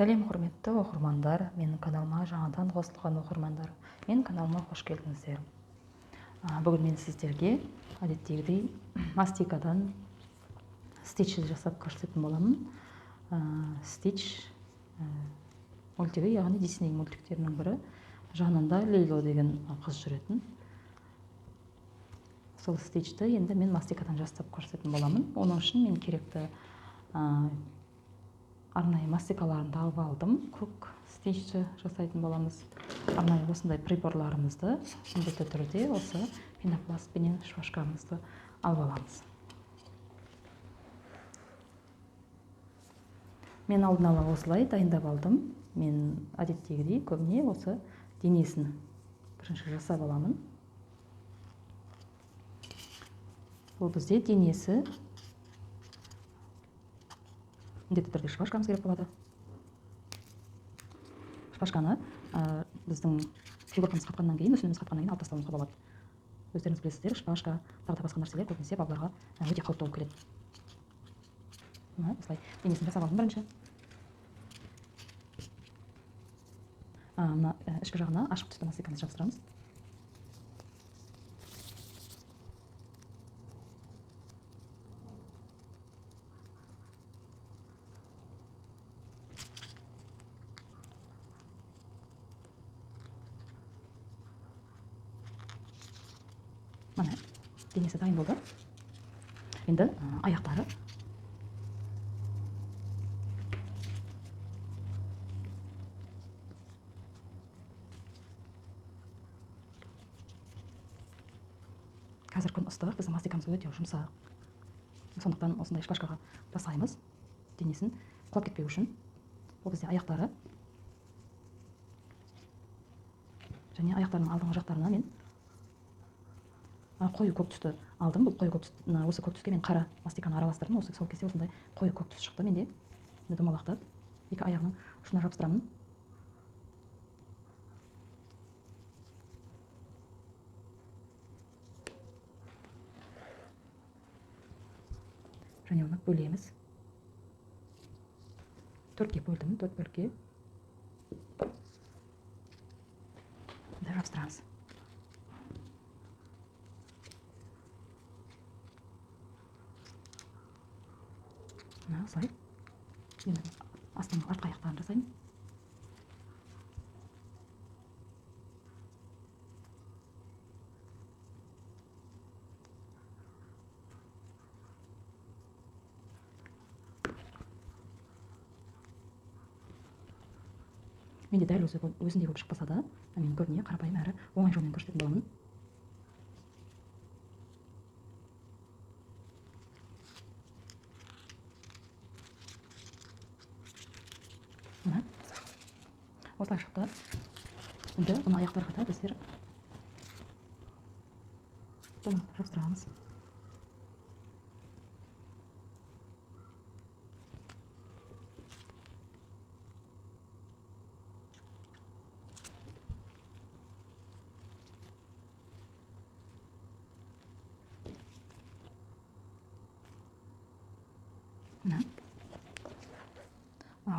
Сәлем құрметті оқырмандар, менің каналыма жаңадан қосылған оқырмандар, менің каналыма қош келдіңіздер. Бүгін мен сіздерге әдеттегідей мастикадан стич жасап көрсететін боламын. Стич мультигі, яғни Дисней мультиктерінің бірі. Жанында Лейло деген қыз жүретін. Сол стичті енді мен мастикадан жасап көрсететін боламын. Оның үшін мен керекті арнайы мастикаларымды алып алдым. Көк стичті жасайтын боламыз. Арнайы осындай приборларымызды міндетті түрде осы пенопласт пенен шпажкамызды алып аламыз. Мен алдын ала осылай дайындап алдым. Мен әдеттегідей көбіне осы денесін бірінші жасап аламын. Бұл бізде денесі міндетті түрде шпажкамыз керек болады. Шпажканы біздің фигуркамыз қатқаннан кейін, мүсініміз қатқаннан кейін алып тастауымызға болады. Өздеріңіз білесіздер, шпажка, тағы да басқа нәрселер көбінесе балаларға өте қауіпті болып келеді. Осылай денесін жасап алдым бірінші. Мына ішкі жағына ашық түсті мастикамызды жабыстырамыз. Mana денесі дайын болды. Енді аяқтары. Қазір күн ыстық, біздің мастикамыз өте жұмсақ. Сондықтан осындай шпажкаға жасаймыз. Денесін құлап кетпеу үшін. Бұл бізде аяқтары. Және аяқтарының алдыңғы жақтарына мен қою көк түсті алдым. Бұл қою көк түсті, осы көк түске мен қара мастиканы араластырдым. Сол кезде осындай қою көк түс шықты менде. Домалақтап екі аяғының ұшына жабыстырамын. Және оны бөлеміз. Төртке бөлдім, төрт бөлге. Енді жабыстырамыз. Осылай. Енді астыңғы артқы аяқтарын жасаймын. Менде дәл өзіндей болып шықпаса да, мен көбіне қарапайым әрі оңай жолмен көрсететін боламын. Мына осылай шықты. Енді бұны аяқтарға да біздер жабыстырамыз.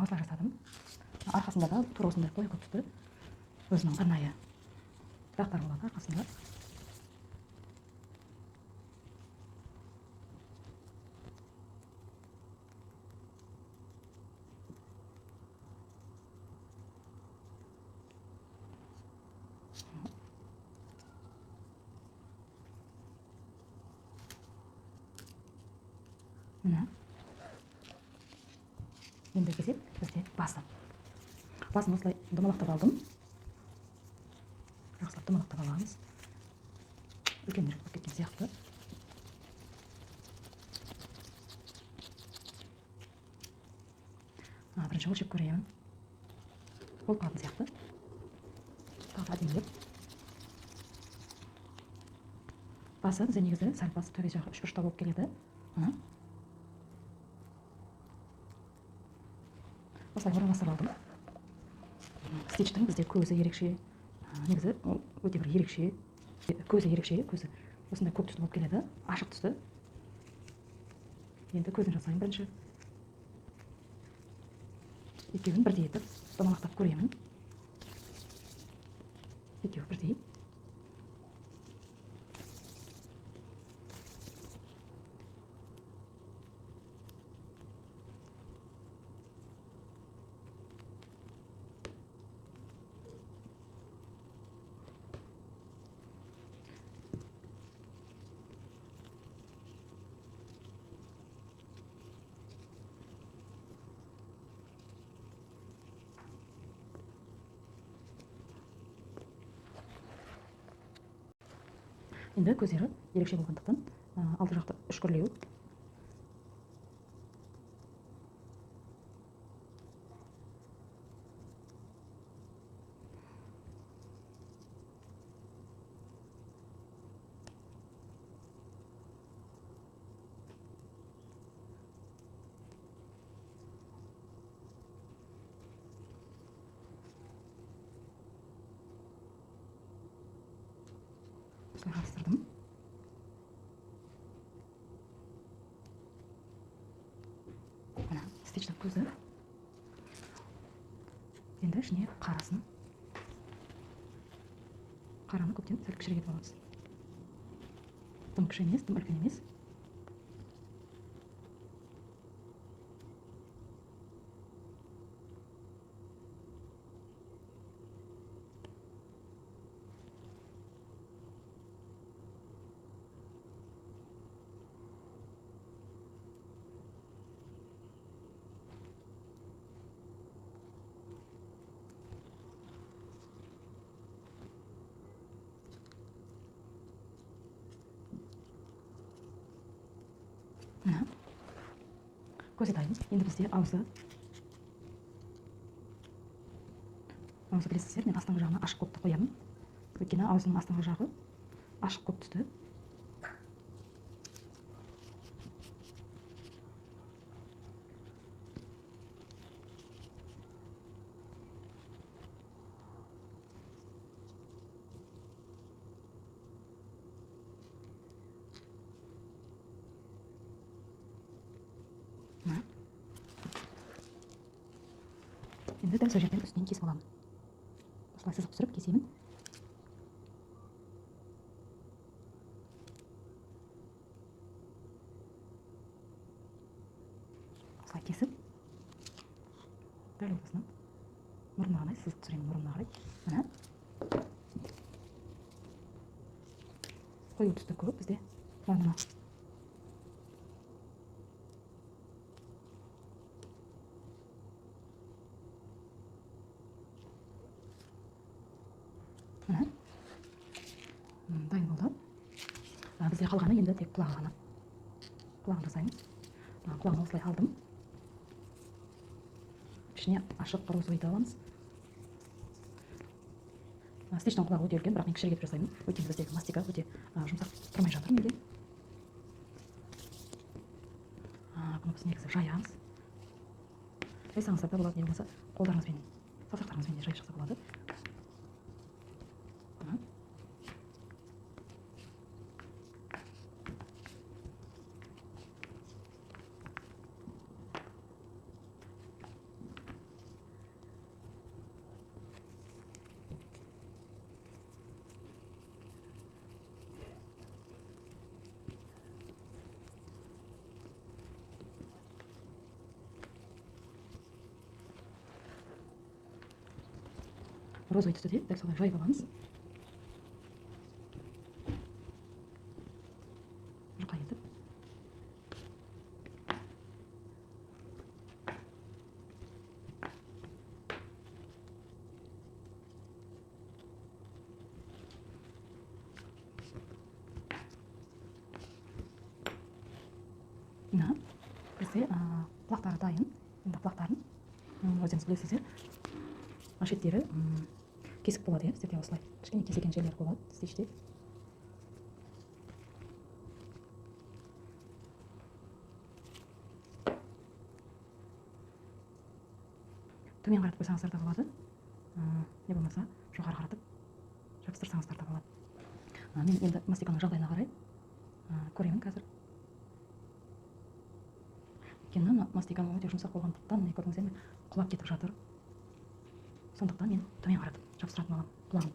Осылай жасадым. Арқасында да тура осындай қою көк түсті өзінің арнайы дақтары болады арқасында. Енді кезек бізде басы. Басын осылай домалақтап алдым. Жақсылап домалақтап аламыз. Үлкендірек болып кеткен сияқты. Бірінші өлшеп көремін. Болып қалатын сияқты. Тағы әдемілеп. Басы бізде негізі сәл басы төбе жағы үшбұрышта болып келеді. Осылай ораластырып алдым. Стичтің бізде көзі ерекше, негізі өте бір ерекше, көзі осындай көк түсті болып келеді, ашық түсті. Енді көзін жасайын бірінші. екеуін бірдей етіп домалақтап көремін. Екеуі бірдей. Енді көздері ерекше болғандықтан алты жақты үшкірлеу. Осылай қарастырдым. Мына стичтің көзі. Енді ішіне қарасын. Қараны көптен сәл кішірек етіп аламыз. Тым кіші емес, тым үлкен емес. Мына көзі дайын. Енді бізде аузы. Аузы білесіздер, мен астыңғы жағына ашық көкті қоямын. Өйткені аузының астыңғы жағы ашық көк түсті. Енді дәл сол жерден үстінен кесіп аламын. Осылай сызық түсіріп кесемін. Осылай кесіп, дәл ортасынан мұрнына қарай сызық түсіремін, мұрнына қарай. Мына қою түсті көп бізде мұрнына. Дайын болды. Бізде қалғаны енді тек құлағы ғана. Құлағын жасаймыз. Құлағын осылай алдым. Ішіне ашық розовыйды аламыз. Стичтің құлағы өте үлкен, бірақ мен кішірек етіп жасаймын. Өйткені біздегі мастика өте жұмсақ тұрмай жатыр менде. Бұны біз негізі жаямыз. Жайсаңыздар да болады, не болмаса қолдарыңызбен, саусақтарыңызбен де жайып шықса болады. Розовый түсті де дәл солай жайып аламыз. Жұқа етіп. Мына бізде құлақтары дайын. Енді құлақтарын өздеріңіз білесіздер. Шеттері кесік болады, біздерде осылай кішкене кесеген жерлер болады стичте. Төмен қаратып қойсаңыздар да болады, не болмаса жоғары қаратып жабыстырсаңыздар да болады. Мен енді мастиканың жағдайына қарай көремін қазір. Өйткені мастиканың өте жұмсақ болғандықтан, не көрдіңіздер ме, құлап кетіп жатыр. Сондықтан мен төмен қаратып жабыстыратын боламын құлағын.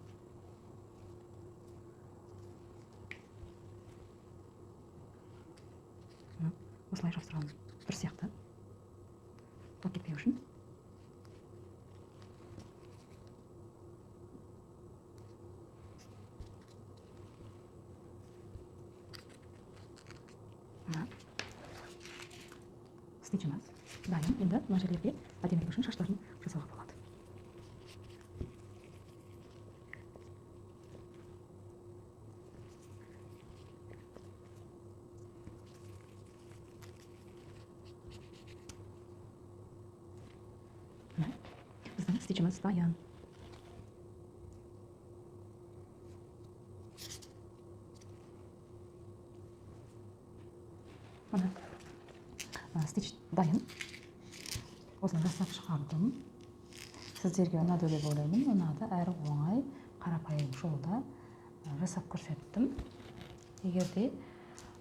Осылай жабыстырғанымыз дұрыс сияқты. Құлап кетпеу үшін. Стичіміз дайын. Енді мына жерлерге әдемілік үшін шаштарын жасауға болады. Біздің стичіміз дайын. Мына стич дайын. Осыны жасап шығардым. Сіздерге ұнады деп ойлаймын. Ұнады, әрі оңай, қарапайым жолда жасап көрсеттім. Егер де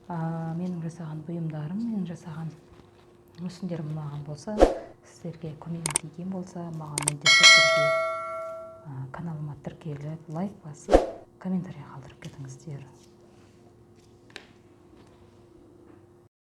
менің жасаған бұйымдарым, менің жасаған мүсіндерім ұнаған болса, сіздерге көмегім тиген болса, маған міндетті түрде каналыма тіркеліп, лайк басып, комментарий қалдырып кетіңіздер.